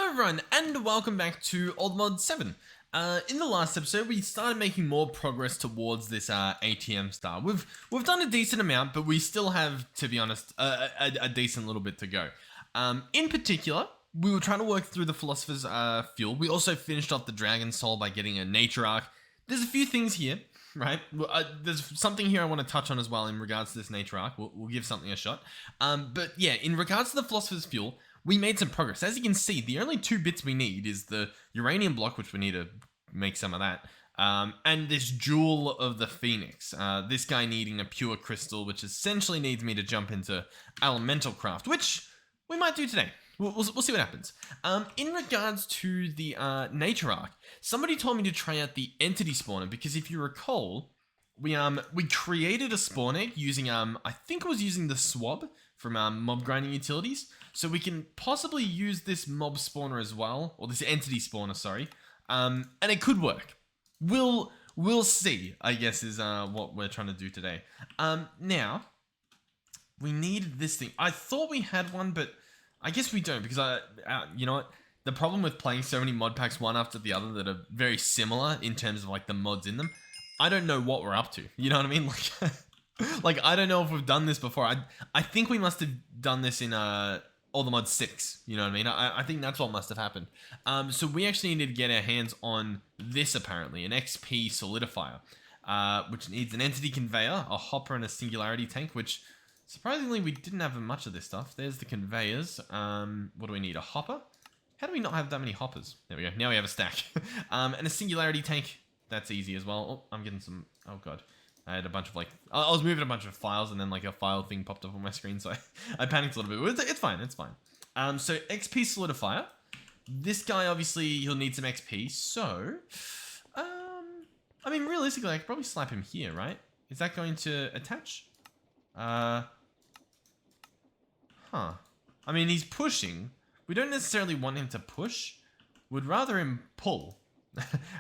Hello everyone, and welcome back to Old 7. In the last episode, we started making more progress towards this ATM star. We've done a decent amount, but we still have, to be honest, a decent little bit to go. In particular, we were trying to work through the Philosopher's Fuel. We also finished off the Dragon Soul by getting a Nature Arc. There's a few things here, right? There's something here I want to touch on as well in regards to this Nature Arc. We'll give something a shot. But yeah, in regards to the Philosopher's Fuel, we made some progress. As you can see, the only two bits we need is the uranium block, which we need to make some of that, and this Jewel of the Phoenix. This guy needing a pure crystal, which essentially needs me to jump into elemental craft, which we might do today. We'll see what happens. In regards to the Nature Arc, somebody told me to try out the Entity Spawner, because if you recall, we created a spawn egg using, I think it was using the swab from mob grinding utilities. So we can possibly use this mob spawner as well, or this entity spawner, sorry. And it could work. We'll see, I guess, is what we're trying to do today. Now, we need this thing. I thought we had one, but I guess we don't, because you know what? The problem with playing so many mod packs one after the other that are very similar in terms of like the mods in them, I don't know what we're up to. You know what I mean? Like I don't know if we've done this before. I think we must have done this in Allthemodium 6, you know what I mean? I think that's what must have happened. So we actually need to get our hands on this, apparently, an XP solidifier, which needs an entity conveyor, a hopper, and a singularity tank, which, surprisingly, we didn't have much of this stuff. There's the conveyors. What do we need? A hopper? How do we not have that many hoppers? There we go. Now we have a stack. And a singularity tank. That's easy as well. Oh, I'm getting some... Oh, God. I had a bunch of I was moving a bunch of files and then like a file thing popped up on my screen, so I panicked a little bit. It's fine, it's fine. So XP solidifier. This guy, obviously, he'll need some XP, so... I mean, realistically, I could probably slap him here, right? Is that going to attach? Huh. I mean, he's pushing. We don't necessarily want him to push. We'd rather him pull.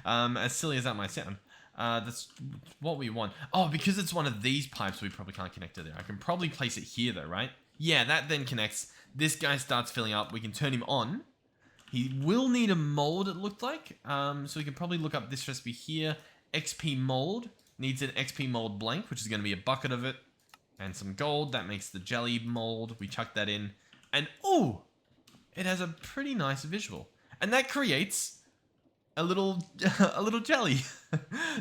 As silly as that might sound. That's what we want. Oh, because it's one of these pipes, we probably can't connect to there. I can probably place it here though, right? Yeah, that then connects. This guy starts filling up. We can turn him on. He will need a mold, it looked like. So we can probably look up this recipe here. XP mold. Needs an XP mold blank, which is going to be a bucket of it. And some gold. That makes the jelly mold. We chuck that in. And, oh! It has a pretty nice visual. And that creates... a little jelly.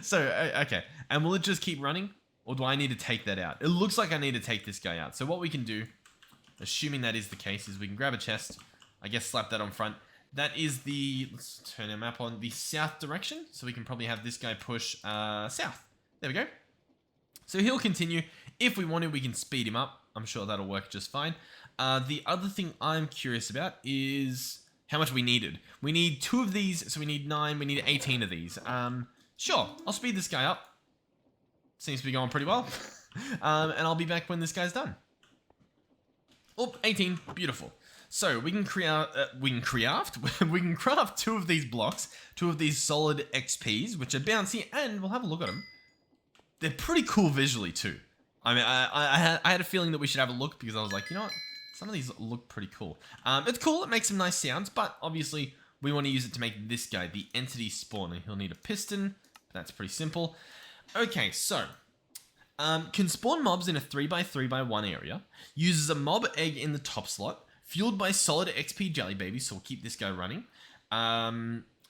So, okay. And will it just keep running? Or do I need to take that out? It looks like I need to take this guy out. So what we can do, assuming that is the case, is we can grab a chest. I guess slap that on front. That is the, let's turn our map on, the south direction. So we can probably have this guy push south. There we go. So he'll continue. If we want to, we can speed him up. I'm sure that'll work just fine. The other thing I'm curious about is... how much we needed. We need 2 of these, so we need 9, we need 18 of these. Sure, I'll speed this guy up. Seems to be going pretty well. And I'll be back when this guy's done. Oh, 18, beautiful. So, we can craft 2 of these blocks, 2 of these solid XPs, which are bouncy, and we'll have a look at them. They're pretty cool visually, too. I mean, I had a feeling that we should have a look, because I was like, you know what? Some of these look pretty cool. It's cool, it makes some nice sounds, but obviously we want to use it to make this guy, the entity spawner. He'll need a piston, that's pretty simple. Okay, so, can spawn mobs in a 3x3x1 area, uses a mob egg in the top slot, fueled by solid XP jelly babies, so we'll keep this guy running.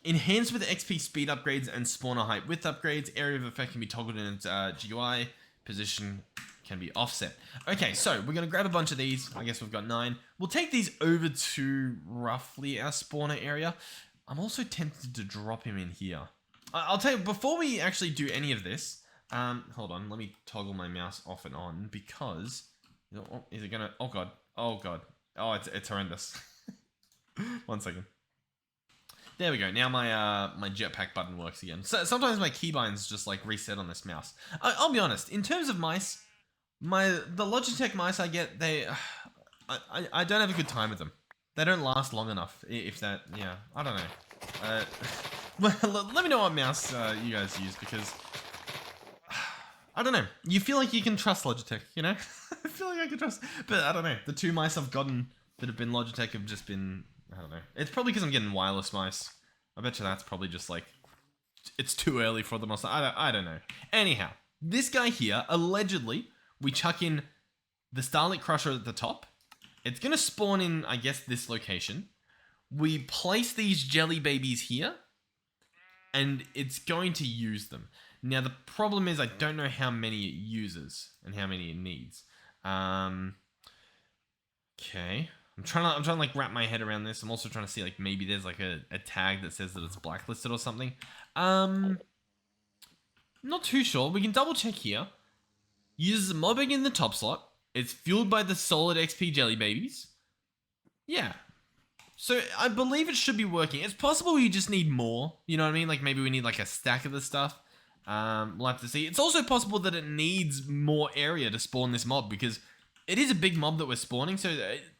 Enhanced with XP speed upgrades and spawner height width upgrades, area of effect can be toggled in its GUI, position can be offset. Okay, so we're going to grab a bunch of these. I guess we've got 9. We'll take these over to roughly our spawner area. I'm also tempted to drop him in here. I'll tell you, before we actually do any of this, hold on, let me toggle my mouse off and on because, is it going to, oh God, oh, it's horrendous. 1 second. There we go. Now my jetpack button works again. So sometimes my keybinds just like reset on this mouse. I'll be honest, in terms of mice, the Logitech mice I get, I don't have a good time with them. They don't last long enough, if that, yeah, I don't know. Well, let me know what mouse you guys use, because, I don't know, you feel like you can trust Logitech, you know? I feel like I can trust, but I don't know, the 2 mice I've gotten that have been Logitech have just been I don't know. It's probably because I'm getting wireless mice. I bet you that's probably just like, it's too early for them or something. I don't know. Anyhow, this guy here, allegedly, we chuck in the Starlit Crusher at the top. It's going to spawn in, I guess, this location. We place these jelly babies here, and it's going to use them. Now, the problem is I don't know how many it uses and how many it needs. Okay. I'm trying to like wrap my head around this. I'm also trying to see like maybe there's like a tag that says that it's blacklisted or something. Not too sure. We can double check here. Uses a mobbing in the top slot. It's fueled by the solid XP jelly babies. Yeah. So I believe it should be working. It's possible we just need more. You know what I mean? Like maybe we need like a stack of the stuff. We'll have to see. It's also possible that it needs more area to spawn this mob because it is a big mob that we're spawning. So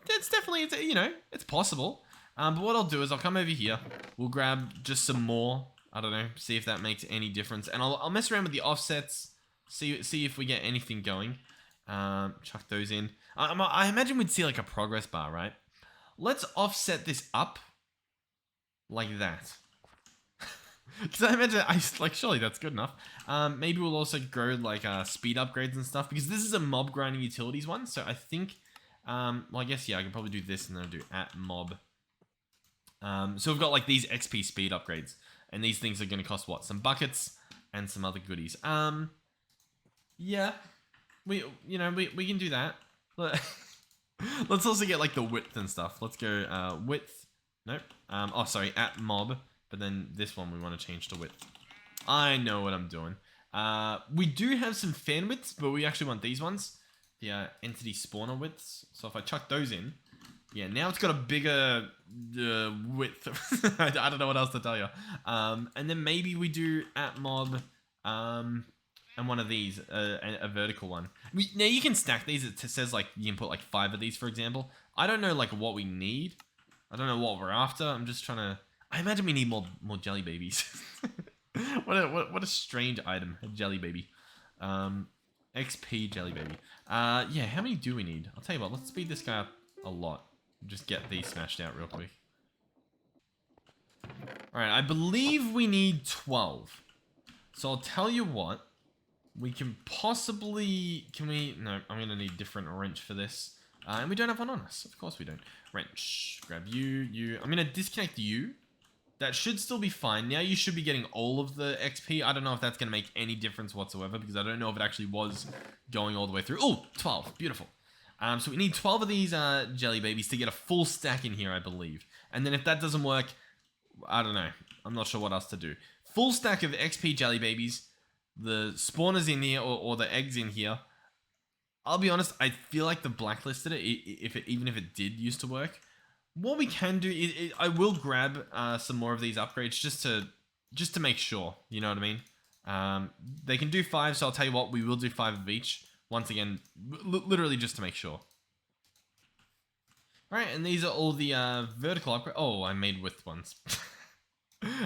it's definitely, you know, it's possible. But what I'll do is I'll come over here. We'll grab just some more. I don't know. See if that makes any difference. And I'll mess around with the offsets. See if we get anything going. Chuck those in. I imagine we'd see like a progress bar, right? Let's offset this up like that. Because I imagine, surely that's good enough. Maybe we'll also go like speed upgrades and stuff because this is a mob grinding utilities one. So I think, well, I guess, yeah, I can probably do this and then I'll do at mob. So we've got like these XP speed upgrades and these things are going to cost what? Some buckets and some other goodies. Yeah, we can do that. Let's also get like the width and stuff. Let's go width. Nope. Oh, sorry, at mob. But then this one we want to change to width. I know what I'm doing. We do have some fan widths, but we actually want these ones. The entity spawner widths. So if I chuck those in, yeah, now it's got a bigger width. I don't know what else to tell you. And then maybe we do at mob and one of these, a vertical one. Now you can stack these. It says like you can put like 5 of these, for example. I don't know like what we need. I don't know what we're after. I'm just trying to. I imagine we need more jelly babies. what a strange item, a jelly baby. XP jelly baby. Yeah, how many do we need? I'll tell you what, let's speed this guy up a lot. Just get these smashed out real quick. Alright, I believe we need 12. So I'll tell you what. We can possibly... No, I'm going to need a different wrench for this. And we don't have one on us. Of course we don't. Wrench. Grab you. I'm going to disconnect you. That should still be fine. Now you should be getting all of the XP. I don't know if that's going to make any difference whatsoever because I don't know if it actually was going all the way through. Oh, 12. Beautiful. So we need 12 of these jelly babies to get a full stack in here, I believe. And then if that doesn't work, I don't know. I'm not sure what else to do. Full stack of XP jelly babies. The spawners in here or the eggs in here. I'll be honest, I feel like the blacklisted it, even if it did used to work. What we can do is I will grab some more of these upgrades just to make sure. You know what I mean? They can do 5, so I'll tell you what, we will do 5 of each. Once again, literally just to make sure. Alright, and these are all the vertical upgrades. Oh, I made width ones.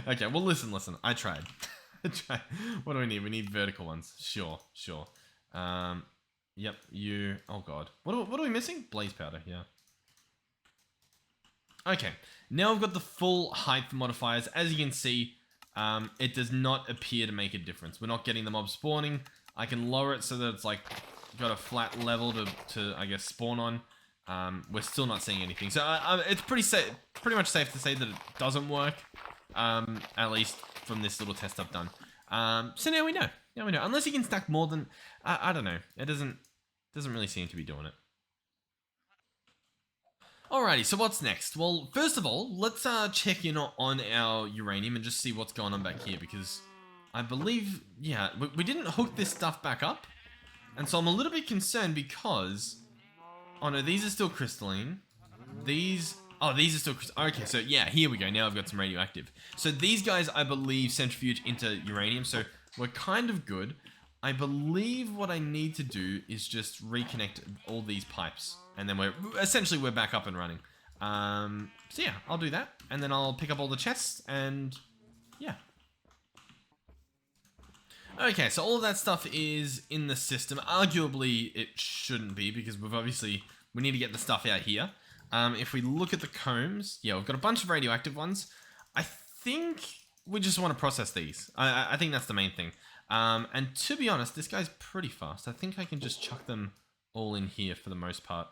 Okay, well listen. I tried. What do we need? We need vertical ones. Sure. Yep, you... Oh god. What are we missing? Blaze powder, yeah. Okay, now we've got the full height modifiers. As you can see, it does not appear to make a difference. We're not getting the mob spawning. I can lower it so that it's like got a flat level to I guess spawn on. We're still not seeing anything. So it's pretty much safe to say that it doesn't work. At least from this little test I've done. So now we know. Unless you can stack more than I don't know. It doesn't really seem to be doing it. Alrighty, so what's next? Well, first of all, let's check in on our uranium and just see what's going on back here, because I believe, yeah, we didn't hook this stuff back up, and so I'm a little bit concerned because, oh no, these are still crystalline. These are still crystalline. Okay, so yeah, here we go. Now I've got some radioactive. So these guys, I believe, centrifuge into uranium, so we're kind of good. I believe what I need to do is just reconnect all these pipes. And then we're back up and running. So yeah, I'll do that. And then I'll pick up all the chests and yeah. Okay, so all of that stuff is in the system. Arguably, it shouldn't be because we need to get the stuff out here. If we look at the combs, yeah, we've got a bunch of radioactive ones. I think we just want to process these. I think that's the main thing. And to be honest, this guy's pretty fast. I think I can just chuck them all in here for the most part.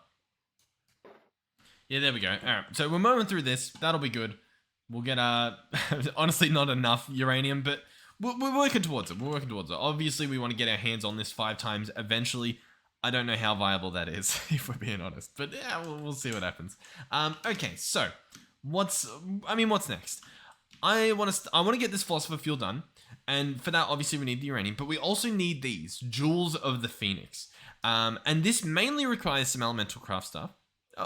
Yeah, there we go. All right, so we're mowing through this. That'll be good. We'll get, honestly, not enough uranium, but we're working towards it. We're working towards it. Obviously, we want to get our hands on this 5 times eventually. I don't know how viable that is, if we're being honest, but yeah, we'll see what happens. Okay, so what's next? I want to get this philosopher fuel done, and for that, obviously, we need the uranium, but we also need these jewels of the Phoenix, and this mainly requires some elemental craft stuff.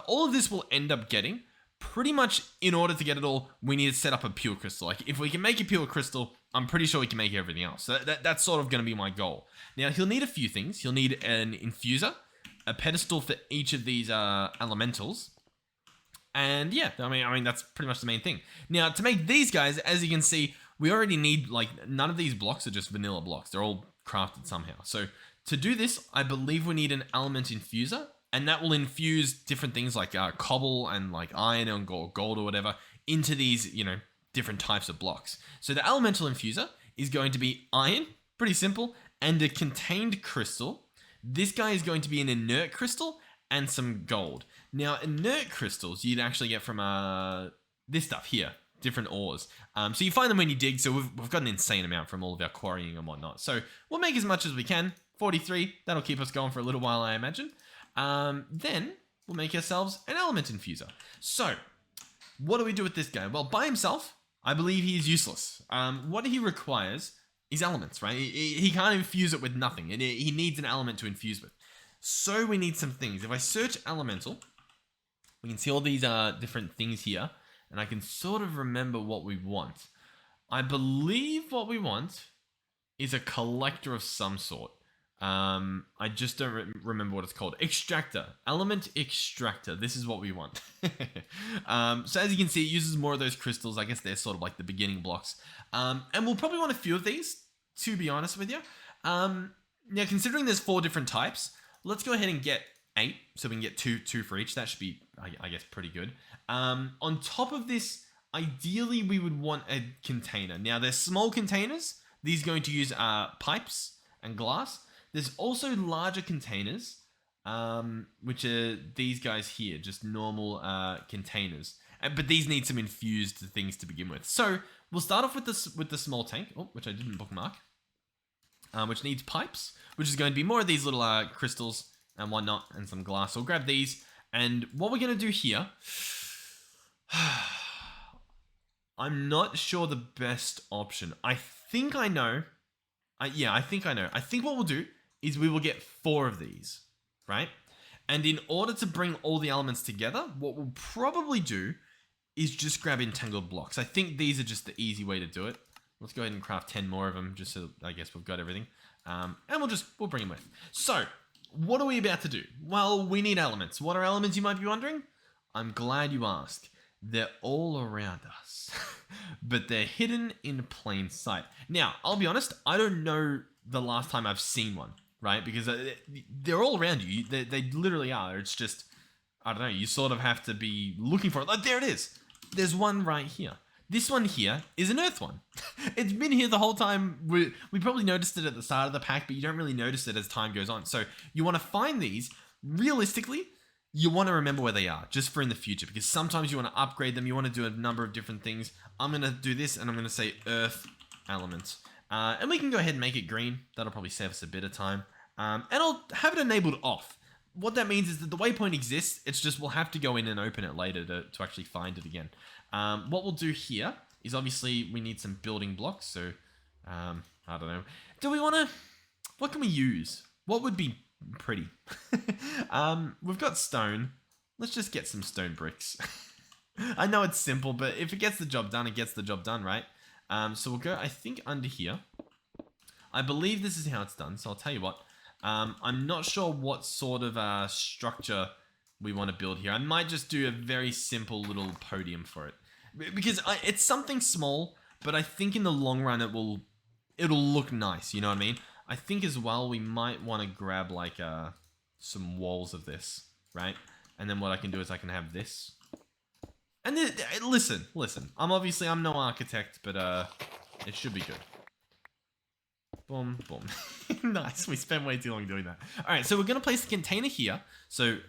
All of this will end up getting. Pretty much in order to get it all, we need to set up a pure crystal. Like, if we can make a pure crystal, I'm pretty sure we can make everything else. So that's sort of going to be my goal. Now, he'll need a few things. He'll need an infuser, a pedestal for each of these elementals. And yeah, I mean, that's pretty much the main thing. Now, to make these guys, as you can see, we already need, like, none of these blocks are just vanilla blocks. They're all crafted somehow. So to do this, I believe we need an element infuser. And that will infuse different things like cobble and like iron and gold or whatever into these, different types of blocks. So the elemental infuser is going to be iron, pretty simple, and a contained crystal. This guy is going to be an inert crystal and some gold. Now, inert crystals you'd actually get from this stuff here, different ores. So you find them when you dig, so we've got an insane amount from all of our quarrying and whatnot. So we'll make as much as we can. 43, that'll keep us going for a little while, I imagine. Then we'll make ourselves an element infuser. So, what do we do with this guy? Well, by himself, I believe he is useless. What he requires is elements, right? He can't infuse it with nothing, and he needs an element to infuse with. So we need some things. If I search elemental, we can see all these different things here, and I can sort of remember what we want. I believe what we want is a collector of some sort. I just don't remember what it's called. Extractor. Element extractor. This is what we want. So as you can see, it uses more of those crystals. I guess they're sort of like the beginning blocks. And we'll probably want a few of these, to be honest with you. Now, considering there's 4 different types, let's go ahead and get 8. So we can get two for each. That should be, I guess, pretty good. On top of this, ideally, we would want a container. Now, they're small containers. These are going to use pipes and glass. There's also larger containers, which are these guys here, just normal containers. But these need some infused things to begin with. So we'll start off with the small tank, which I didn't bookmark, which needs pipes, which is going to be more of these little crystals and whatnot, and some glass. So we'll grab these, and what we're going to do here, I'm not sure the best option. I think I know. I think I know. I think what we'll do is we will get 4 of these, right? And in order to bring all the elements together, what we'll probably do is just grab entangled blocks. I think these are just the easy way to do it. Let's go ahead and craft 10 more of them, just so I guess we've got everything. And we'll bring them with. So, what are we about to do? Well, we need elements. What are elements, you might be wondering? I'm glad you asked. They're all around us, but they're hidden in plain sight. Now, I'll be honest, I don't know the last time I've seen one, right? Because they're all around you. They literally are. It's just, I don't know, you sort of have to be looking for it. Like, there it is. There's one right here. This one here is an earth one. It's been here the whole time. We probably noticed it at the start of the pack, but you don't really notice it as time goes on. So you want to find these. Realistically, you want to remember where they are, just for in the future, because sometimes you want to upgrade them. You want to do a number of different things. I'm going to do this, and I'm going to say earth element. And we can go ahead and make it green. That'll probably save us a bit of time. And I'll have it enabled off. What that means is that the waypoint exists. It's just we'll have to go in and open it later to actually find it again. What we'll do here is obviously we need some building blocks. So, I don't know. Do we want to... What can we use? What would be pretty? We've got stone. Let's just get some stone bricks. I know it's simple, but if it gets the job done, it gets the job done, right? So we'll go, I think, under here. I believe this is how it's done, so I'll tell you what. I'm not sure what sort of structure we want to build here. I might just do a very simple little podium for it. Because it's something small, but I think in the long run it'll look nice, you know what I mean? I think as well we might want to grab like some walls of this, right? And then what I can do is I can have this. And listen. I'm no architect, but it should be good. Boom, boom. Nice. We spent way too long doing that. All right, so we're going to place the container here. So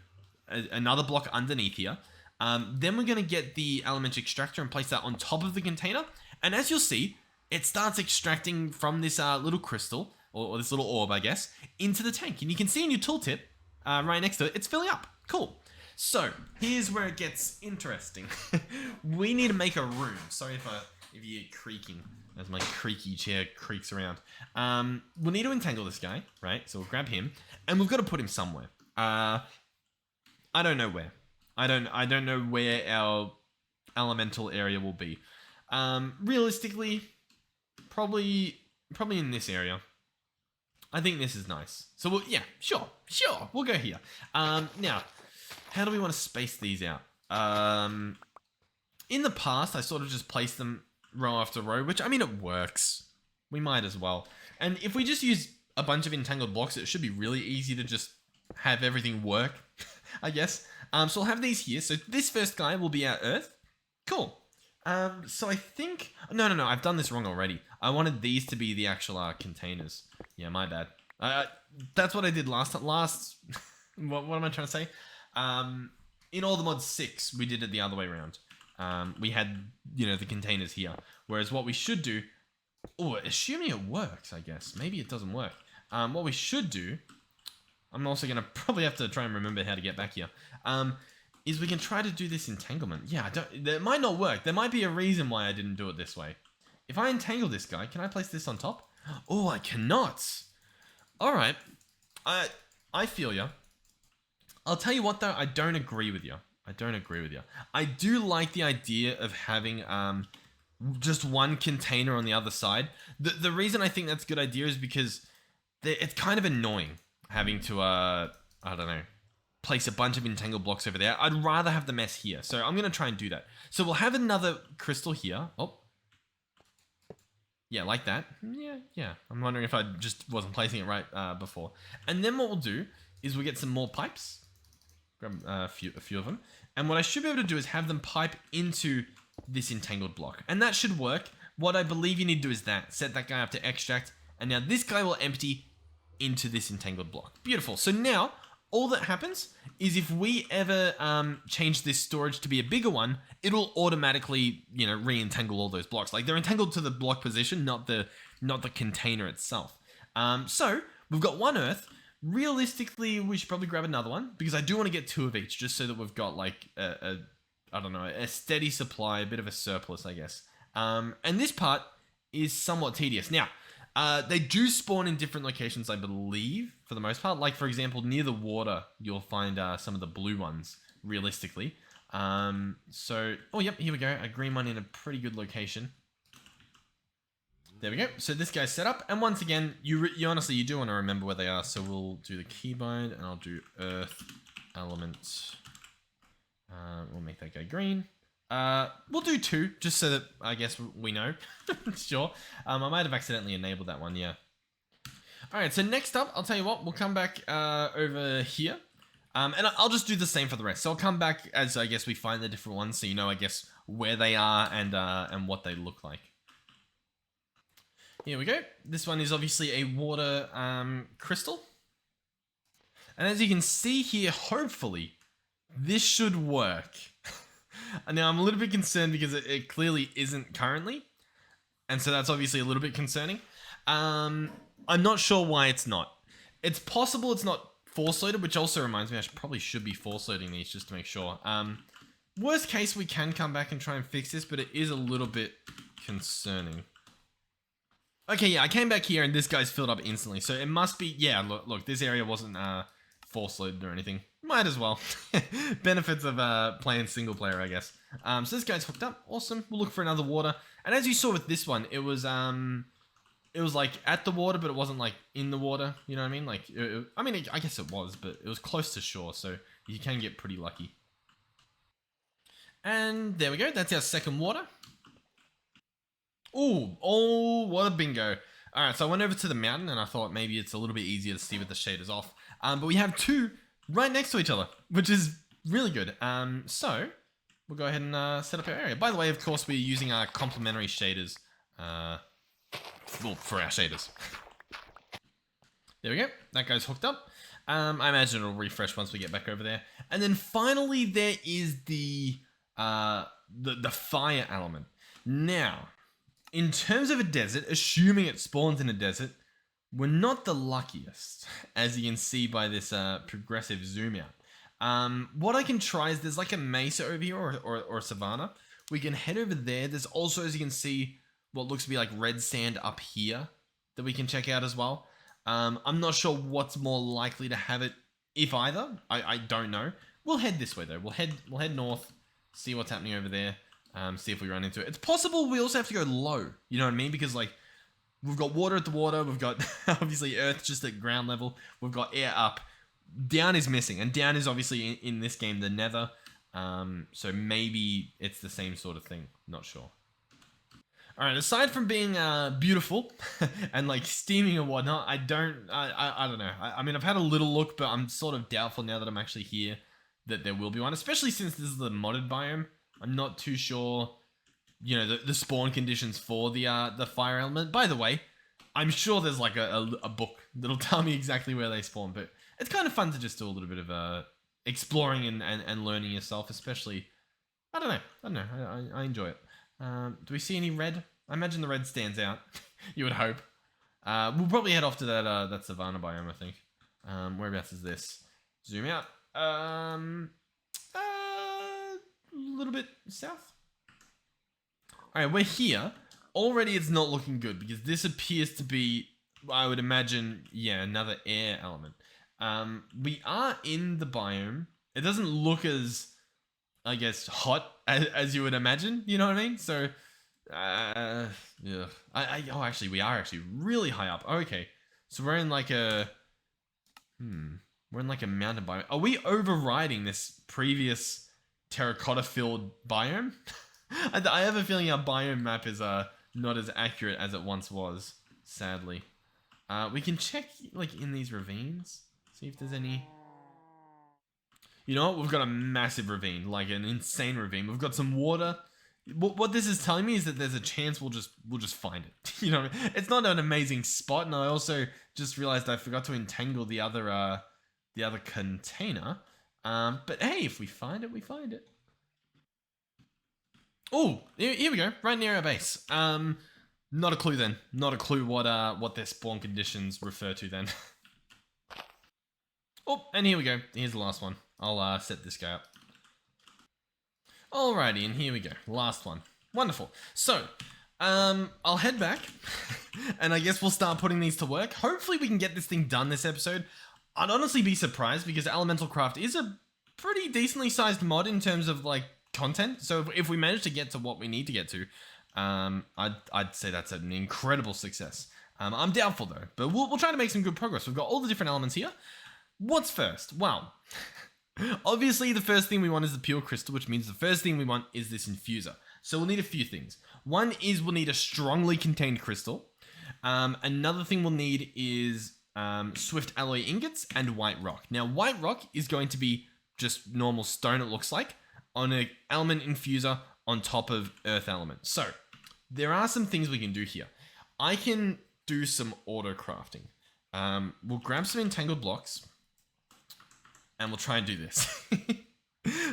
another block underneath here. Then we're going to get the element extractor and place that on top of the container. And as you'll see, it starts extracting from this little crystal, or this little orb, I guess, into the tank. And you can see in your tooltip, right next to it, it's filling up. Cool. So here's where it gets interesting. We need to make a room. Sorry if you hear creaking as my creaky chair creaks around. We'll need to entangle this guy, right? So we'll grab him, and we've got to put him somewhere. I don't know where. I don't know where our elemental area will be. Realistically, probably in this area. I think this is nice. So yeah, sure, we'll go here. Now, how do we want to space these out? In the past, I sort of just placed them row after row, which, I mean, it works. We might as well. And if we just use a bunch of entangled blocks, it should be really easy to just have everything work, I guess. So I'll have these here. So this first guy will be our earth. Cool. So I think... No, I've done this wrong already. I wanted these to be the actual containers. Yeah, my bad. That's what I did last... what am I trying to say? In Allthemod 6, we did it the other way around. We had, the containers here. Whereas what we should do... Oh, assuming it works, I guess. Maybe it doesn't work. What we should do... I'm also going to probably have to try and remember how to get back here. Is we can try to do this entanglement. Yeah, that might not work. There might be a reason why I didn't do it this way. If I entangle this guy, can I place this on top? Oh, I cannot. All right. I feel ya. I'll tell you what, though. I don't agree with you. I do like the idea of having just one container on the other side. The reason I think that's a good idea is because it's kind of annoying having to, I don't know, place a bunch of entangled blocks over there. I'd rather have the mess here. So I'm going to try and do that. So we'll have another crystal here. Oh. Yeah, like that. Yeah. I'm wondering if I just wasn't placing it right before. And then what we'll do is we'll get some more pipes. Grab a few of them. And what I should be able to do is have them pipe into this entangled block. And that should work. What I believe you need to do is that. Set that guy up to extract. And now this guy will empty into this entangled block. Beautiful. So now... all that happens is if we ever change this storage to be a bigger one, it'll automatically, re-entangle all those blocks. Like, they're entangled to the block position, not the container itself. So we've got one earth. Realistically, we should probably grab another one because I do want to get 2 of each, just so that we've got like a steady supply, a bit of a surplus, I guess. And this part is somewhat tedious. Now, they do spawn in different locations, I believe, for the most part. Like, for example, near the water, you'll find some of the blue ones, realistically. Oh, yep, here we go. A green one in a pretty good location. There we go. So this guy's set up. And once again, you honestly, you do want to remember where they are. So we'll do the keybind, and I'll do earth element. We'll make that guy green. We'll do 2, just so that I guess we know. Sure. I might have accidentally enabled that one, yeah. Alright, so next up, I'll tell you what, we'll come back over here. And I'll just do the same for the rest. So I'll come back as, I guess, we find the different ones, so you know, I guess, where they are and what they look like. Here we go. This one is obviously a water crystal. And as you can see here, hopefully, this should work. Now, I'm a little bit concerned because it clearly isn't currently. And so that's obviously a little bit concerning. I'm not sure why it's not. It's possible it's not force loaded, which also reminds me I probably should be force loading these just to make sure. Worst case, we can come back and try and fix this, but it is a little bit concerning. Okay, yeah, I came back here and this guy's filled up instantly. So it must be, yeah, look, this area wasn't force loaded or anything. Might as well. Benefits of playing single player, I guess. So this guy's hooked up. Awesome. We'll look for another water. And as you saw with this one, it was like at the water, but it wasn't like in the water. You know what I mean? Like, I guess it was, but it was close to shore, so you can get pretty lucky. And there we go. That's our second water. Ooh, oh, what a bingo. All right, so I went over to the mountain, and I thought maybe it's a little bit easier to see with the shaders off. But we have 2 right next to each other, which is Really good. So we'll go ahead and set up our area. By the way, of course, we're using our complementary shaders for our shaders. There we go. That guy's hooked up. I imagine it'll refresh once we get back over there. And then finally, there is the fire element. Now, in terms of a desert, assuming it spawns in a desert, we're not the luckiest, as you can see by this progressive zoom out. What I can try is there's like a mesa over here or savanna. We can head over there. There's also, as you can see, what looks to be like red sand up here that we can check out as well. I'm not sure what's more likely to have it, if either. I don't know. We'll head this way though. We'll head north, see what's happening over there, see if we run into it. It's possible we also have to go low. You know what I mean? Because like we've got water at the water, we've got obviously earth just at ground level, we've got air up. Down is missing, and down is obviously in this game the nether. So maybe it's the same sort of thing. Not sure. All right, aside from being beautiful and like steaming and whatnot, I don't know. I mean, I've had a little look, but I'm sort of doubtful now that I'm actually here that there will be one, especially since this is the modded biome. I'm not too sure, you know, the spawn conditions for the fire element. By the way, I'm sure there's like a book that'll tell me exactly where they spawn, but it's kind of fun to just do a little bit of exploring and learning yourself, especially. I don't know. I enjoy it. Do we see any red? I imagine the red stands out. You would hope. We'll probably head off to that savanna biome, I think. Whereabouts is this? Zoom out. A little bit south. Alright, we're here. Already it's not looking good because this appears to be, I would imagine, yeah, another air element. We are in the biome. It doesn't look as, I guess, hot as you would imagine. You know what I mean? So, yeah. Oh, actually, we are actually really high up. Okay, so we're in like a, we're in like a mountain biome. Are we overriding this previous terracotta-filled biome? I have a feeling our biome map is not as accurate as it once was. Sadly, we can check like in these ravines, see if there's any. You know what? We've got a massive ravine, like an insane ravine. We've got some water. What this is telling me is that there's a chance we'll just find it. You know what I mean? It's not an amazing spot, and I also just realized I forgot to entangle the other container. But hey, if we find it, we find it. Oh, here we go, right near our base. Not a clue then. Not a clue what their spawn conditions refer to then. Oh, and here we go. Here's the last one. I'll set this guy up. Alrighty, and here we go. Last one. Wonderful. So, I'll head back, and I guess we'll start putting these to work. Hopefully we can get this thing done this episode. I'd honestly be surprised because Elemental Craft is a pretty decently sized mod in terms of like content. So if we manage to get to what we need to get to, I'd say that's an incredible success. I'm doubtful though, but we'll try to make some good progress. We've got all the different elements here. What's first? Well, obviously the first thing we want is the pure crystal, which means the first thing we want is this infuser. So we'll need a few things. One is we'll need a strongly contained crystal. Another thing we'll need is swift alloy ingots and white rock. Now, white rock is going to be just normal stone, it looks like, on an element infuser on top of earth element. So there are some things we can do here. I can do some auto crafting. We'll grab some entangled blocks and we'll try and do this.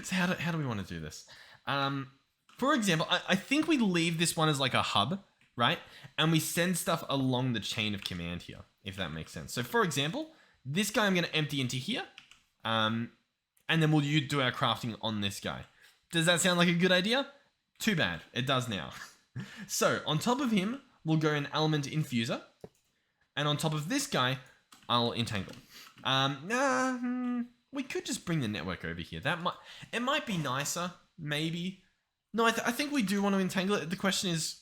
So how do we want to do this? For example, I think we leave this one as like a hub, right? And we send stuff along the chain of command here, if that makes sense. So for example, this guy I'm going to empty into here. And then we'll do our crafting on this guy. Does that sound like a good idea? Too bad. It does now. So on top of him, we'll go an element infuser. And on top of this guy, I'll entangle. We could just bring the network over here. It might be nicer, maybe. No, I think we do want to entangle it. The question is,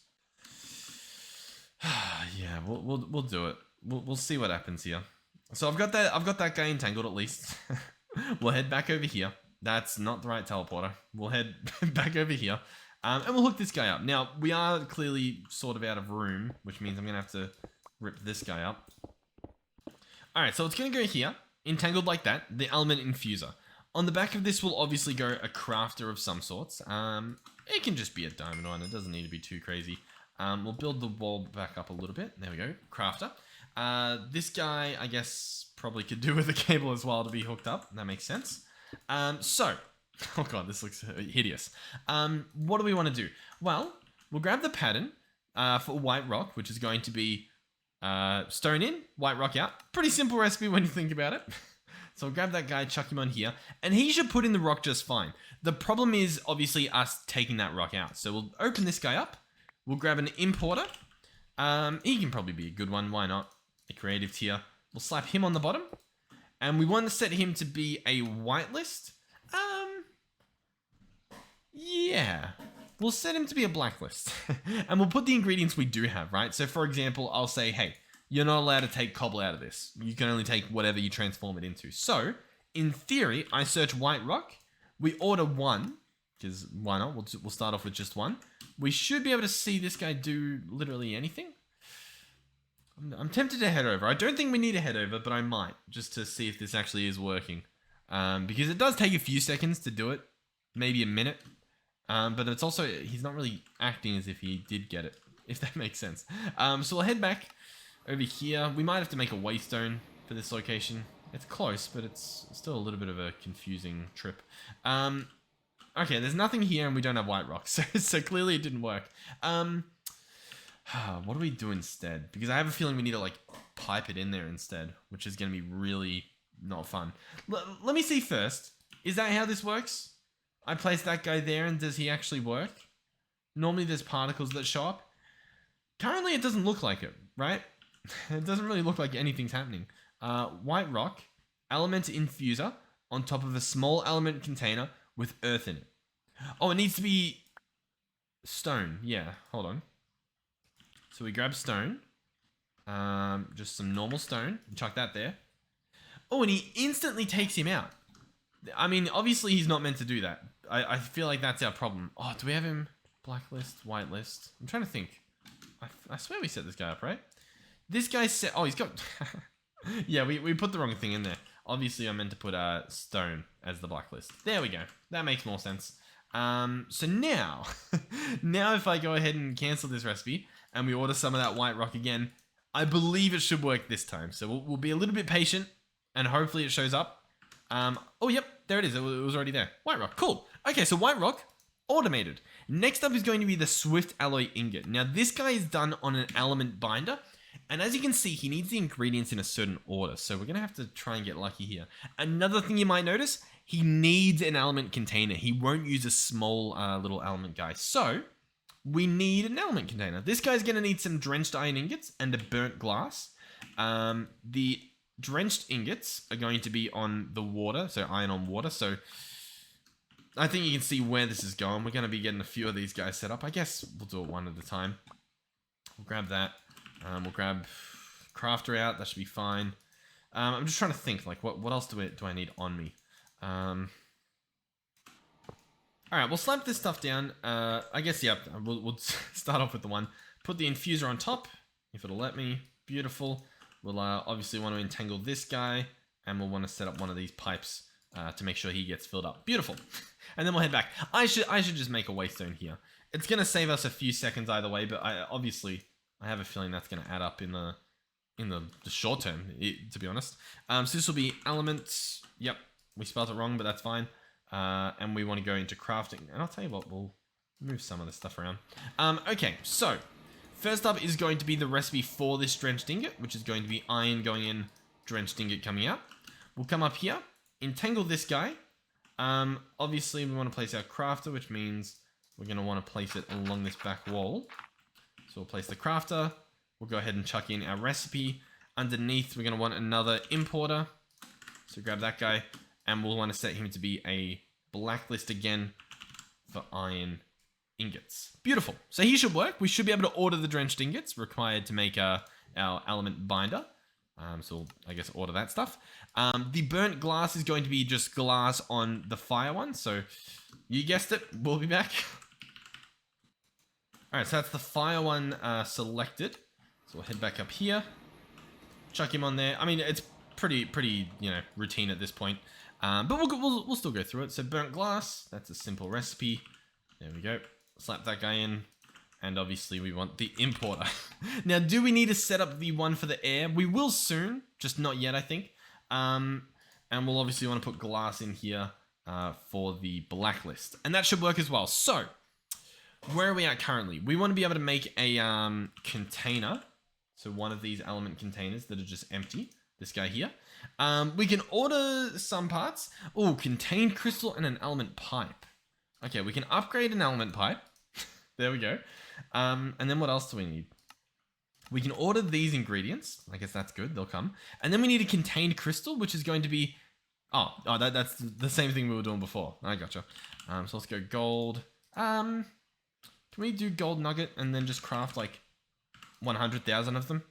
yeah, we'll do it. We'll see what happens here. So I've got that guy entangled at least. We'll head back over here. That's not the right teleporter. We'll head back over here. And we'll hook this guy up. Now, we are clearly sort of out of room, which means I'm going to have to rip this guy up. Alright, so it's going to go here, entangled like that, the element infuser. On the back of this will obviously go a crafter of some sorts. It can just be a diamond one. It doesn't need to be too crazy. We'll build the wall back up a little bit. There we go. Crafter. This guy, I guess, probably could do with a cable as well to be hooked up. That makes sense. So, oh god, this looks hideous. What do we want to do? Well, we'll grab the pattern for white rock, which is going to be stone in, white rock out. Pretty simple recipe when you think about it. So I'll grab that guy, chuck him on here, and he should put in the rock just fine. The problem is obviously us taking that rock out. So we'll open this guy up. We'll grab an importer. He can probably be a good one. Why not? A creative tier. We'll slap him on the bottom. And we want to set him to be a whitelist. Yeah. We'll set him to be a blacklist. And we'll put the ingredients we do have, right? So for example, I'll say, hey, you're not allowed to take cobble out of this. You can only take whatever you transform it into. So, in theory, I search white rock. We order one, because why not? We'll start off with just one. We should be able to see this guy do literally anything. I'm tempted to head over. I don't think we need to head over, but I might, just to see if this actually is working. Because it does take a few seconds to do it. Maybe a minute. But it's also, he's not really acting as if he did get it, if that makes sense. So we'll head back over here. We might have to make a waystone for this location. It's close, but it's still a little bit of a confusing trip. Okay, there's nothing here and we don't have white rock, so clearly it didn't work. What do we do instead? Because I have a feeling we need to like pipe it in there instead, which is going to be really not fun. Let me see first. Is that how this works? I place that guy there and does he actually work? Normally there's particles that show up. Currently it doesn't look like it, right? It doesn't really look like anything's happening. White rock, element infuser on top of a small element container with earth in it. Oh, it needs to be stone. Yeah, hold on. So we grab stone. Just some normal stone. Chuck that there. Oh, and he instantly takes him out. I mean, obviously he's not meant to do that. I feel like that's our problem. Oh, do we have him blacklist, whitelist? I'm trying to think. I swear we set this guy up, right? This guy set... Oh, he's got... Yeah, we put the wrong thing in there. Obviously, I meant to put stone as the blacklist. There we go. That makes more sense. So now... now if I go ahead and cancel this recipe and we order some of that white rock again, I believe it should work this time. So we'll be a little bit patient and hopefully it shows up. Oh, yep. There it is. It was already there. White rock. Cool. Okay, so white rock... automated. Next up is going to be the Swift Alloy Ingot. Now, this guy is done on an element binder. And as you can see, he needs the ingredients in a certain order. So we're going to have to try and get lucky here. Another thing you might notice, he needs an element container. He won't use a small little element guy. So we need an element container. This guy's going to need some drenched iron ingots and a burnt glass. The drenched ingots are going to be on the water. So iron on water. So... I think you can see where this is going. We're going to be getting a few of these guys set up. I guess we'll do it one at a time. We'll grab that. We'll grab crafter out. That should be fine. I'm just trying to think, like, what else do I need on me? Alright, we'll slap this stuff down. I guess, yeah, we'll start off with the one. Put the infuser on top, if it'll let me. Beautiful. We'll obviously want to entangle this guy, and we'll want to set up one of these pipes to make sure he gets filled up. Beautiful. And then we'll head back. I should just make a waystone here. It's going to save us a few seconds either way, but I have a feeling that's going to add up in the short term, to be honest. So this will be elements. Yep, we spelled it wrong, but that's fine. And we want to go into crafting. And I'll tell you what, we'll move some of this stuff around. Okay, so first up is going to be the recipe for this drenched ingot, which is going to be iron going in, drenched ingot coming out. We'll come up here, entangle this guy. Obviously, we want to place our crafter, which means we're going to want to place it along this back wall. So we'll place the crafter. We'll go ahead and chuck in our recipe. Underneath, we're going to want another importer. So grab that guy. And we'll want to set him to be a blacklist again for iron ingots. Beautiful. So he should work. We should be able to order the drenched ingots required to make our element binder. So we'll, I guess, order that stuff. The burnt glass is going to be just glass on the fire one. So you guessed it. We'll be back. Alright, so that's the fire one selected. So we'll head back up here. Chuck him on there. I mean, it's pretty, routine at this point. But we'll still go through it. So burnt glass, that's a simple recipe. There we go. Slap that guy in. And obviously we want the importer. Now, do we need to set up the one for the air? We will soon, just not yet, I think. And we'll obviously want to put glass in here for the blacklist. And that should work as well. So, where are we at currently? We want to be able to make a container. So one of these element containers that are just empty. This guy here. We can order some parts. Oh, contained crystal and an element pipe. Okay, we can upgrade an element pipe. There we go. And then what else do we need? We can order these ingredients. I guess that's good. They'll come. And then we need a contained crystal, which is going to be... Oh, that's the same thing we were doing before. I gotcha. So let's go gold. Can we do gold nugget and then just craft like 100,000 of them?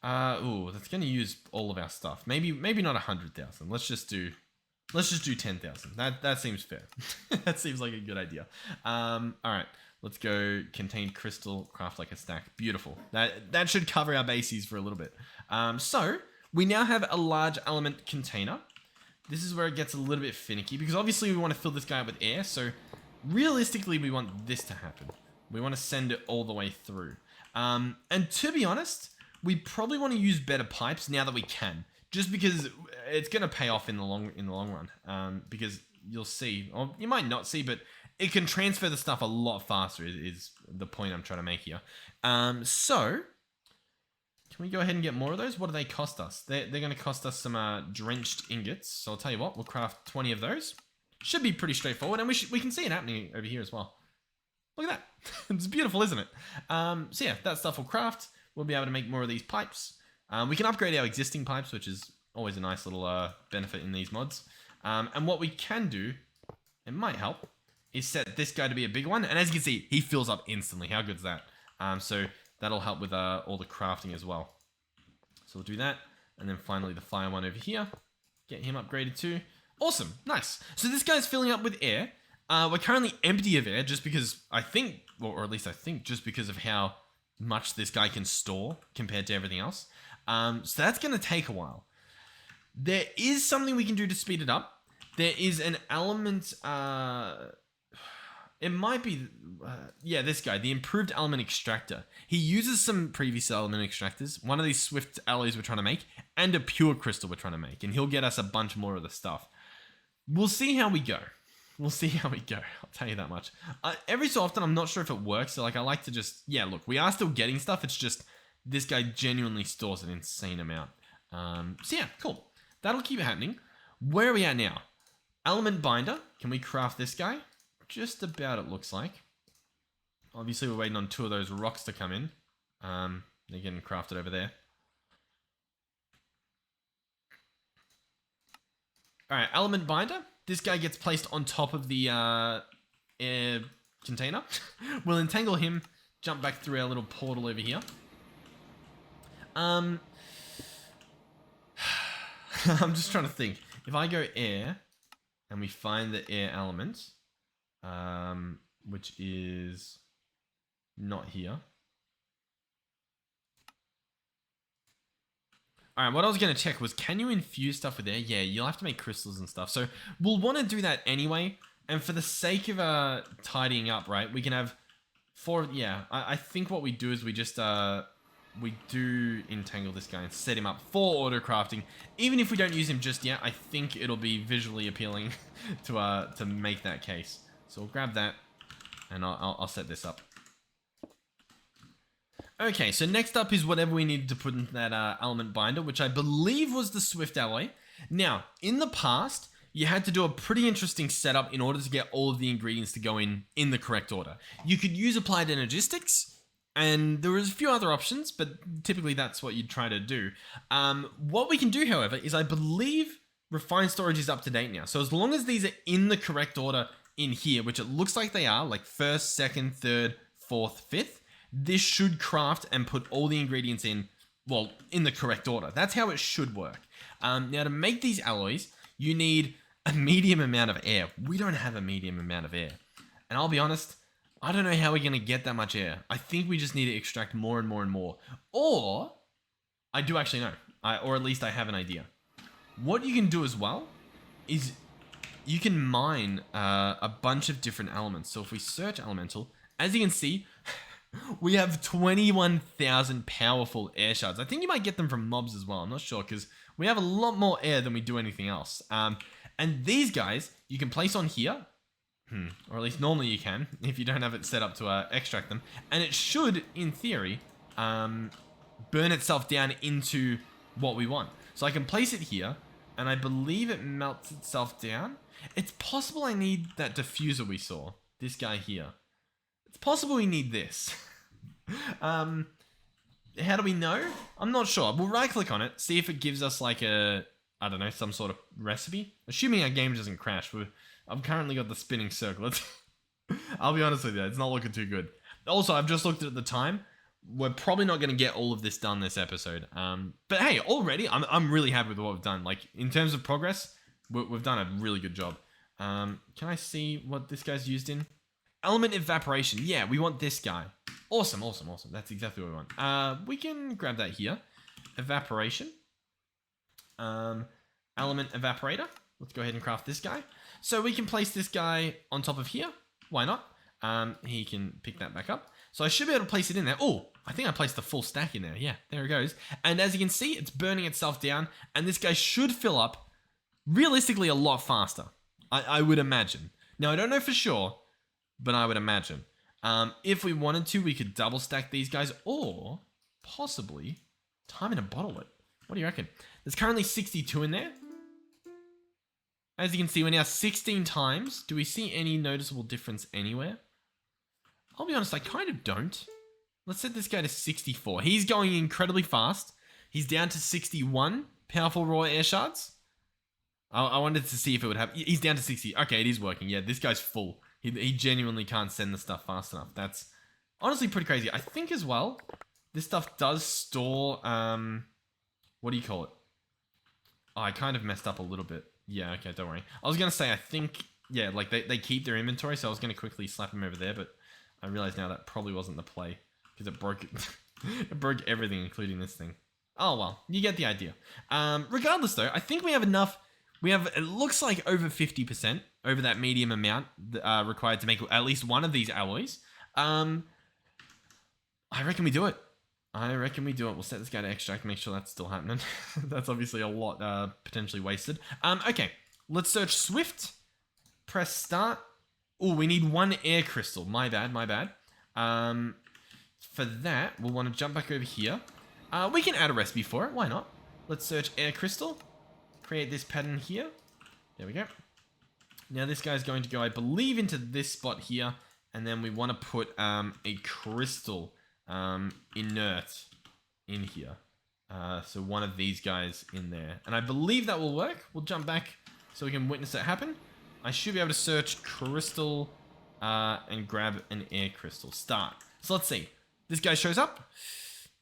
Ooh, that's going to use all of our stuff. Maybe not 100,000. Let's just do 10,000. That seems fair. That seems like a good idea. All right. Let's go contained crystal, craft like a stack. Beautiful. That should cover our bases for a little bit. So we now have a large element container. This is where it gets a little bit finicky because obviously we want to fill this guy up with air. So realistically, we want this to happen. We want to send it all the way through. And to be honest, we probably want to use better pipes now that we can, just because it's going to pay off in the long run. Because you'll see, or you might not see, but it can transfer the stuff a lot faster is the point I'm trying to make here. So, can we go ahead and get more of those? What do they cost us? They're going to cost us some drenched ingots. So I'll tell you what, we'll craft 20 of those. Should be pretty straightforward, and we can see it happening over here as well. Look at that. It's beautiful, isn't it? So yeah, that stuff will craft. We'll be able to make more of these pipes. We can upgrade our existing pipes, which is always a nice little benefit in these mods. And what we can do, it might help, is set this guy to be a big one. And as you can see, he fills up instantly. How good is that? So that'll help with all the crafting as well. So we'll do that. And then finally the fire one over here. Get him upgraded too. Awesome. Nice. So this guy's filling up with air. We're currently empty of air just because I think, or at least I think, just because of how much this guy can store compared to everything else. So that's going to take a while. There is something we can do to speed it up. There is an element... it might be... yeah, this guy, the improved element extractor. He uses some previous element extractors, one of these swift alloys we're trying to make, and a pure crystal we're trying to make. And he'll get us a bunch more of the stuff. We'll see how we go. We'll see how we go. I'll tell you that much. Every so often, I'm not sure if it works. So, like, I like to just... Yeah, look, we are still getting stuff. It's just this guy genuinely stores an insane amount. So, yeah, cool. That'll keep happening. Where are we at now? Element binder. Can we craft this guy? Just about, it looks like. Obviously, we're waiting on 2 of those rocks to come in. They're getting crafted over there. All right, element binder. This guy gets placed on top of the air container. We'll entangle him, jump back through our little portal over here. I'm just trying to think. If I go air, and we find the air element, which is not here. Alright, what I was going to check was, can you infuse stuff with air? Yeah, you'll have to make crystals and stuff. So we'll want to do that anyway. And for the sake of tidying up, right, we can have 4... Yeah, I think what we do is we just... we do entangle this guy and set him up for auto crafting. Even if we don't use him just yet, I think it'll be visually appealing to make that case. So we'll grab that and I'll set this up. Okay, so next up is whatever we needed to put in that element binder, which I believe was the Swift alloy. Now, in the past, you had to do a pretty interesting setup in order to get all of the ingredients to go in the correct order. You could use applied energistics, and there was a few other options, but typically that's what you'd try to do. What we can do, however, is I believe refined storage is up to date now. So as long as these are in the correct order in here, which it looks like they are, like 1st, 2nd, 3rd, 4th, 5th, this should craft and put all the ingredients in, well, in the correct order. That's how it should work. Now, to make these alloys, you need a medium amount of air. We don't have a medium amount of air. And I'll be honest, I don't know how we're going to get that much air. I think we just need to extract more and more and more. Or, I do actually know. Or at least I have an idea. What you can do as well is you can mine a bunch of different elements. So if we search elemental, as you can see, we have 21,000 powerful air shards. I think you might get them from mobs as well. I'm not sure because we have a lot more air than we do anything else. And these guys you can place on here, or at least normally you can if you don't have it set up to extract them. And it should, in theory, burn itself down into what we want. So I can place it here, and I believe it melts itself down. It's possible I need that diffuser we saw. This guy here. It's possible we need this. How do we know? I'm not sure. We'll right click on it, see if it gives us like a, I don't know, some sort of recipe. Assuming our game doesn't crash. I've currently got the spinning circle. I'll be honest with you, it's not looking too good. Also, I've just looked at the time. We're probably not going to get all of this done this episode. But hey, already, I'm really happy with what we've done. Like, in terms of progress, we've done a really good job. Can I see what this guy's used in? Element evaporation. Yeah, we want this guy. Awesome, awesome, awesome. That's exactly what we want. We can grab that here. Evaporation. Element evaporator. Let's go ahead and craft this guy. So we can place this guy on top of here. Why not? He can pick that back up. So I should be able to place it in there. Oh, I think I placed the full stack in there. Yeah, there it goes. And as you can see, it's burning itself down. And this guy should fill up realistically a lot faster. I would imagine. Now, I don't know for sure, but I would imagine. If we wanted to, we could double stack these guys or possibly time in a bottle it. What do you reckon? There's currently 62 in there. As you can see, we're now 16 times. Do we see any noticeable difference anywhere? I'll be honest, I kind of don't. Let's set this guy to 64. He's going incredibly fast. He's down to 61 powerful raw air shards. I wanted to see if it would happen. He's down to 60. Okay, it is working. Yeah, this guy's full. He genuinely can't send the stuff fast enough. That's honestly pretty crazy. I think as well, this stuff does store, what do you call it? Oh, I kind of messed up a little bit. Yeah, okay, don't worry. I was going to say, I think, yeah, like they keep their inventory, so I was going to quickly slap him over there, but I realize now that probably wasn't the play because it broke it. It broke everything, including this thing. Oh, well, you get the idea. Regardless, though, I think we have enough. We have, it looks like over 50%, over that medium amount required to make at least one of these alloys. I reckon we do it. We'll set this guy to extract, make sure that's still happening. That's obviously a lot potentially wasted. Okay, let's search Swift. Press start. Oh, we need one air crystal. My bad. For that, we'll want to jump back over here. We can add a recipe for it. Why not? Let's search air crystal. Create this pattern here. There we go. Now this guy's going to go, I believe, into this spot here. And then we want to put a crystal inert in here. So one of these guys in there. And I believe that will work. We'll jump back so we can witness it happen. I should be able to search crystal and grab an air crystal. Start. So let's see. This guy shows up.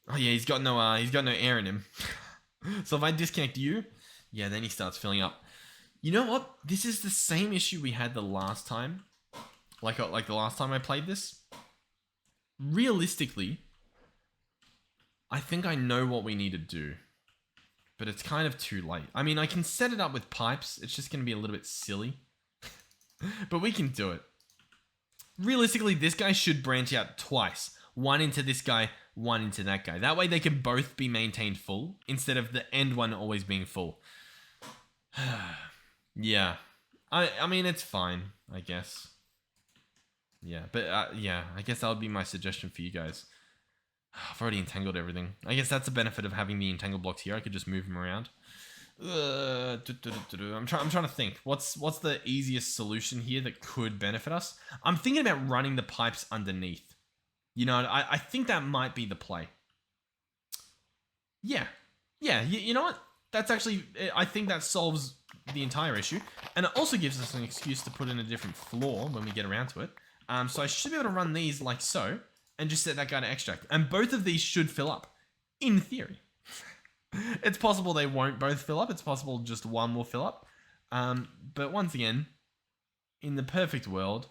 Oh yeah, he's got no air in him. So if I disconnect you, yeah, then he starts filling up. You know what? This is the same issue we had the last time. Like the last time I played this. Realistically, I think I know what we need to do. But it's kind of too late. I mean, I can set it up with pipes. It's just going to be a little bit silly. But we can do it. Realistically, this guy should branch out twice. One into this guy, one into that guy. That way they can both be maintained full instead of the end one always being full. Yeah. I mean, it's fine, I guess. Yeah, but yeah, I guess that would be my suggestion for you guys. I've already entangled everything. I guess that's the benefit of having the entangle blocks here. I could just move them around. I'm trying to think. What's the easiest solution here that could benefit us? I'm thinking about running the pipes underneath. You know, I think that might be the play. Yeah. You know what? That's actually, I think that solves the entire issue. And it also gives us an excuse to put in a different floor when we get around to it. So I should be able to run these like so, and just set that guy to extract. And both of these should fill up, in theory. It's possible they won't both fill up. It's possible just one will fill up. But once again, in the perfect world,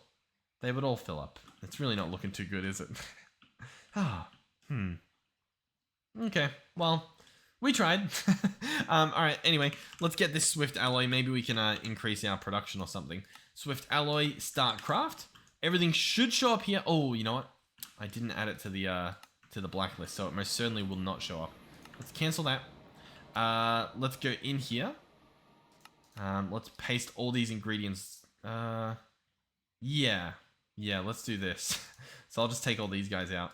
they would all fill up. It's really not looking too good, is it? Okay, well, We tried. All right, anyway, let's get this Swift Alloy. Maybe we can increase our production or something. Swift Alloy, start craft. Everything should show up here. Oh, you know what? I didn't add it to the blacklist, so it most certainly will not show up. Let's cancel that. Let's go in here. Let's paste all these ingredients. Yeah, let's do this. So I'll just take all these guys out.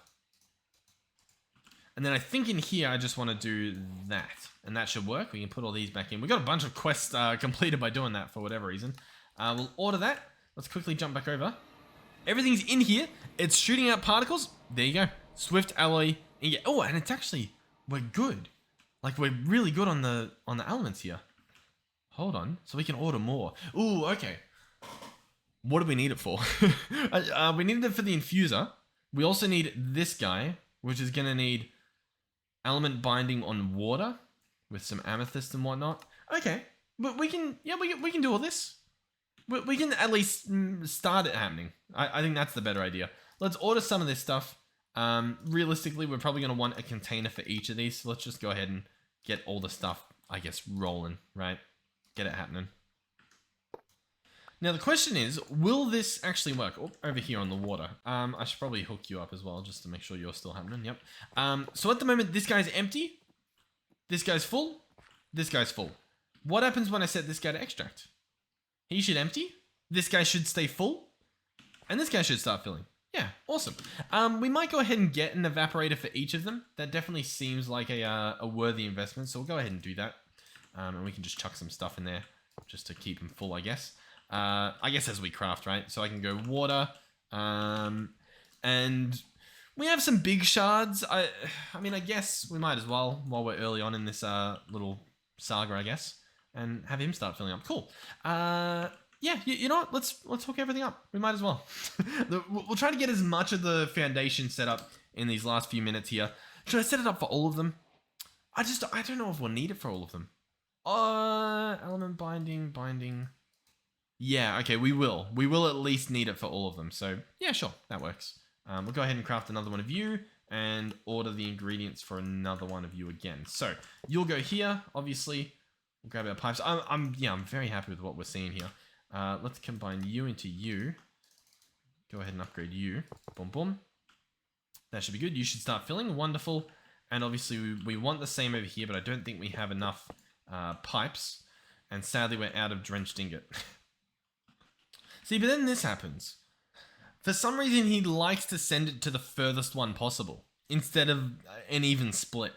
And then I think in here, I just want to do that. And that should work. We can put all these back in. We got a bunch of quests completed by doing that for whatever reason. We'll order that. Let's quickly jump back over. Everything's in here. It's shooting out particles. There you go. Swift Alloy. Oh, and it's actually, we're good. Like, we're really good on the elements here. Hold on. So we can order more. Ooh, okay. What do we need it for? We needed it for the infuser. We also need this guy, which is going to need element binding on water with some amethyst and whatnot. Okay, but we can do all this. We can at least start it happening. I think that's the better idea. Let's order some of this stuff. Realistically, we're probably going to want a container for each of these. So let's just go ahead and get all the stuff, I guess, rolling, right? Get it happening. Now, the question is, will this actually work? Oh, over here on the water. I should probably hook you up as well, just to make sure you're still happening. Yep. So at the moment, this guy's empty. This guy's full. This guy's full. What happens when I set this guy to extract? He should empty. This guy should stay full. And this guy should start filling. Yeah, awesome. We might go ahead and get an evaporator for each of them. That definitely seems like a worthy investment. So we'll go ahead and do that. And we can just chuck some stuff in there just to keep them full, I guess. I guess as we craft, right? So I can go water, and we have some big shards. I mean, I guess we might as well, while we're early on in this little saga, I guess, and have him start filling up. Cool. Yeah, you know what? Let's hook everything up. We might as well. We'll try to get as much of the foundation set up in these last few minutes here. Should I set it up for all of them? I don't know if we'll need it for all of them. Element binding. Yeah, okay, we will. We will at least need it for all of them. So, yeah, sure, that works. We'll go ahead and craft another one of you and order the ingredients for another one of you again. So, you'll go here, obviously. We'll grab our pipes. I'm very happy with what we're seeing here. Let's combine you into you. Go ahead and upgrade you. Boom, boom. That should be good. You should start filling. Wonderful. And obviously, we want the same over here, but I don't think we have enough pipes. And sadly, we're out of drenched ingot. See, but then this happens. For some reason, he likes to send it to the furthest one possible, instead of an even split.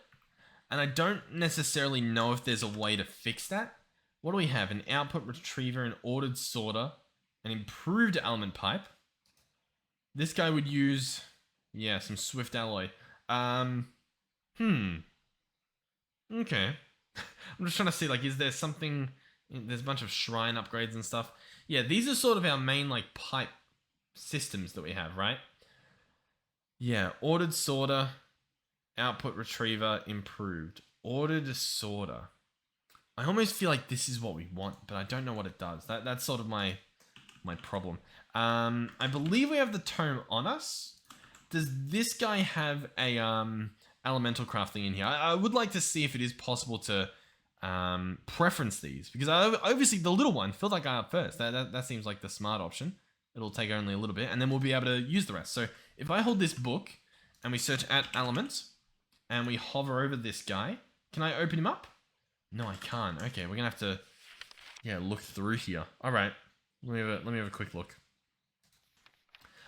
And I don't necessarily know if there's a way to fix that. What do we have? An output retriever, an ordered sorter, an improved element pipe. This guy would use, yeah, some Swift Alloy. Okay. I'm just trying to see, like, is there something... There's a bunch of shrine upgrades and stuff. Yeah, these are sort of our main, like, pipe systems that we have, right? Yeah, ordered sorter, output retriever, improved. Ordered sorter. I almost feel like this is what we want, but I don't know what it does. That's sort of my problem. I believe we have the tome on us. Does this guy have a elemental crafting in here? I would like to see if it is possible to preference these, because obviously the little one, fill that guy up first. That seems like the smart option. It'll take only a little bit, and then we'll be able to use the rest. So if I hold this book and we search at elements and we hover over this guy, can I open him up? No, I can't. Okay, we're gonna have to look through here. All right, let me have a quick look.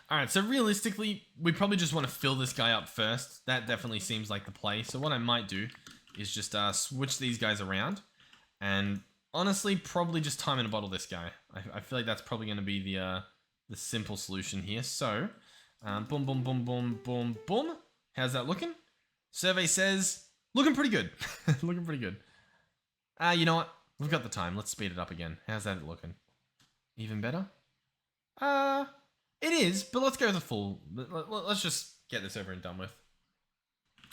All right, so realistically, we probably just want to fill this guy up first. That definitely seems like the play. So what I might do is just switch these guys around, and honestly, probably just time in a bottle this guy. I feel like that's probably going to be the simple solution here. So, boom, boom, boom, boom, boom, boom. How's that looking? Survey says, looking pretty good. Looking pretty good. You know what? We've got the time. Let's speed it up again. How's that looking? Even better? It is, but let's go with the full. Let's just get this over and done with.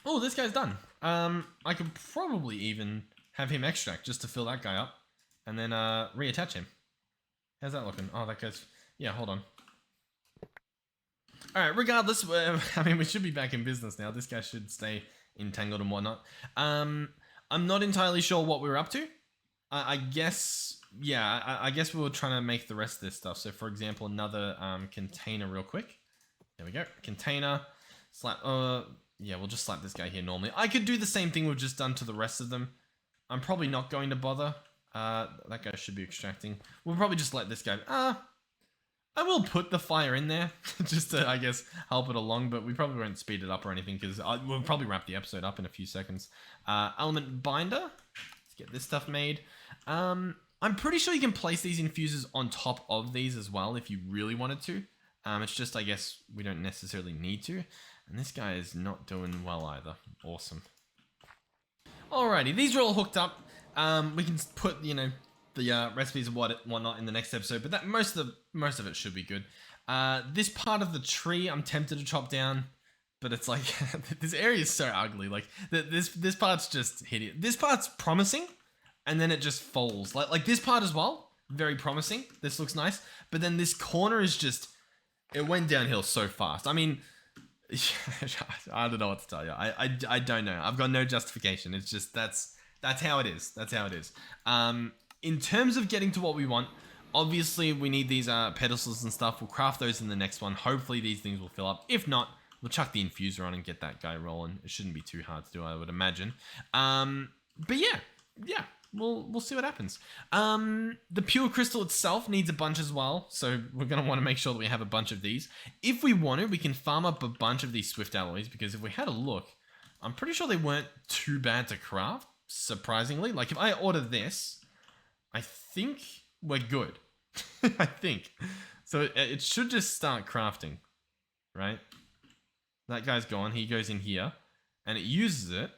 Oh, this guy's done. I could probably even have him extract just to fill that guy up and then reattach him. How's that looking? Oh, that goes... Yeah, hold on. All right, regardless, I mean, we should be back in business now. This guy should stay entangled and whatnot. I'm not entirely sure what we were up to. I guess, yeah, I guess we were trying to make the rest of this stuff. So for example, another container real quick. There we go. Container. Slap. Yeah, we'll just slap this guy here normally. I could do the same thing we've just done to the rest of them. I'm probably not going to bother. That guy should be extracting. We'll probably just let this guy... I will put the fire in there just to, I guess, help it along, but we probably won't speed it up or anything because we'll probably wrap the episode up in a few seconds. Element binder. Let's get this stuff made. I'm pretty sure you can place these infusers on top of these as well if you really wanted to. It's just, I guess, we don't necessarily need to. And this guy is not doing well either. Awesome. Alrighty, these are all hooked up. We can put, you know, the recipes and whatnot in the next episode, but that most of it should be good. This part of the tree, I'm tempted to chop down, but it's like this area is so ugly. Like this part's just hideous. This part's promising, and then it just falls. Like this part as well, very promising. This looks nice, but then this corner is just, it went downhill so fast. I mean, I don't know what to tell you. I don't know. I've got no justification. It's just that's how it is. That's how it is. In terms of getting to what we want, obviously we need these pedestals and stuff. We'll craft those in the next one. Hopefully these things will fill up. If not, we'll chuck the infuser on and get that guy rolling. It shouldn't be too hard to do, I would imagine. But yeah, we'll see what happens. The pure crystal itself needs a bunch as well, so we're gonna want to make sure that we have a bunch of these. If we want to, we can farm up a bunch of these swift alloys, because if we had a look, I'm pretty sure they weren't too bad to craft, surprisingly. Like if I order this, I think we're good. I think. So it should just start crafting, right? That guy's gone. He goes in here, and it uses it.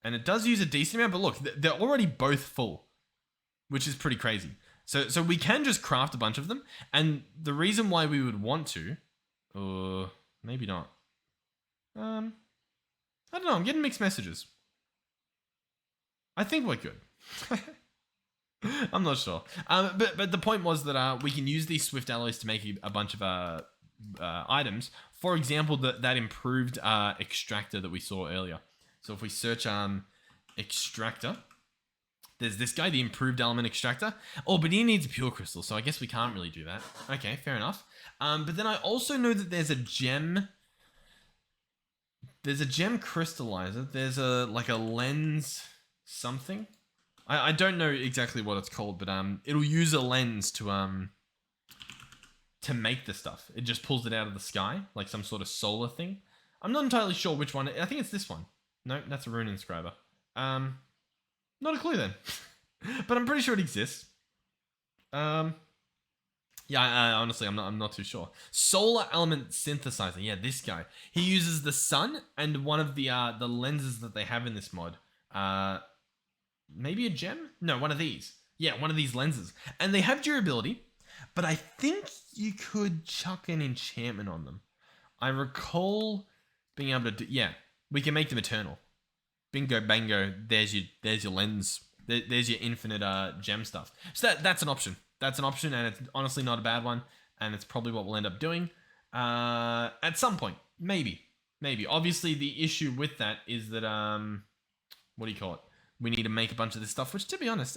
And it does use a decent amount, but look, they're already both full, which is pretty crazy. So we can just craft a bunch of them. And the reason why we would want to, or maybe not. I don't know. I'm getting mixed messages. I think we're good. I'm not sure. But the point was that we can use these swift alloys to make a bunch of items. For example, that improved extractor that we saw earlier. So if we search extractor, there's this guy, the improved element extractor. Oh, but he needs a pure crystal, so I guess we can't really do that. Okay, fair enough. But then I also know that there's a gem. There's a gem crystallizer. There's a lens something. I don't know exactly what it's called, but it'll use a lens to make the stuff. It just pulls it out of the sky, like some sort of solar thing. I'm not entirely sure which one. I think it's this one. No, that's a rune inscriber. Not a clue then. But I'm pretty sure it exists. Yeah, honestly, I'm not too sure. Solar element synthesizer. Yeah, this guy. He uses the sun and one of the lenses that they have in this mod. Maybe a gem? No, one of these. Yeah, one of these lenses. And they have durability, but I think you could chuck an enchantment on them. I recall being able to do... Yeah, we can make them eternal. Bingo, bango. There's your lens. There's your infinite gem stuff. So that's an option. That's an option, and it's honestly not a bad one. And it's probably what we'll end up doing at some point. Maybe. Obviously, the issue with that is that what do you call it? We need to make a bunch of this stuff, which, to be honest,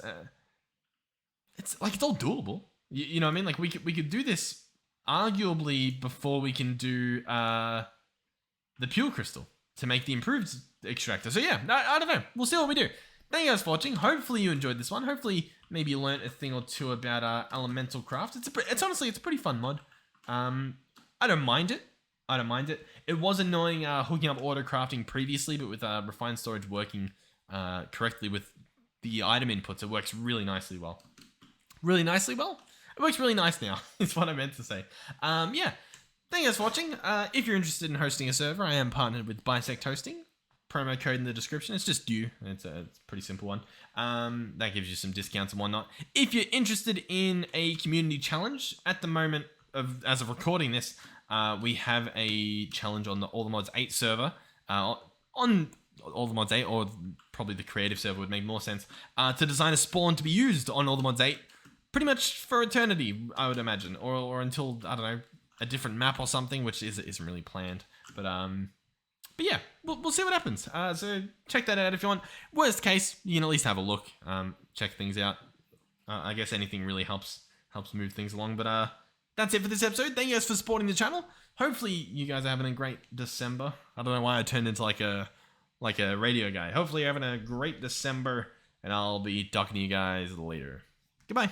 it's all doable. You know what I mean? Like we could do this arguably before we can do the pure crystal to make the improved extractor. So yeah, I don't know. We'll see what we do. Thank you guys for watching. Hopefully you enjoyed this one. Hopefully maybe you learned a thing or two about elemental craft. It's honestly a pretty fun mod. I don't mind it. It was annoying hooking up auto crafting previously, but with refined storage working correctly with the item inputs, it works really nicely well. It works really nice now, is what I meant to say. Yeah. Thank you guys for watching. If you're interested in hosting a server, I am partnered with Bisect Hosting. Promo code in the description. It's just due. It's a pretty simple one. That gives you some discounts and whatnot. If you're interested in a community challenge, at the moment, as of recording this, we have a challenge on the All the Mods 8 server. On All the Mods 8, or probably the creative server would make more sense, to design a spawn to be used on All the Mods 8 pretty much for eternity, I would imagine, or until, I don't know, a different map or something, which isn't really planned. But But yeah, we'll see what happens. So check that out if you want. Worst case, you can at least have a look, check things out. I guess anything really helps move things along. But that's it for this episode. Thank you guys for supporting the channel. Hopefully you guys are having a great December. I don't know why I turned into like a radio guy. Hopefully you're having a great December, and I'll be talking to you guys later. Goodbye.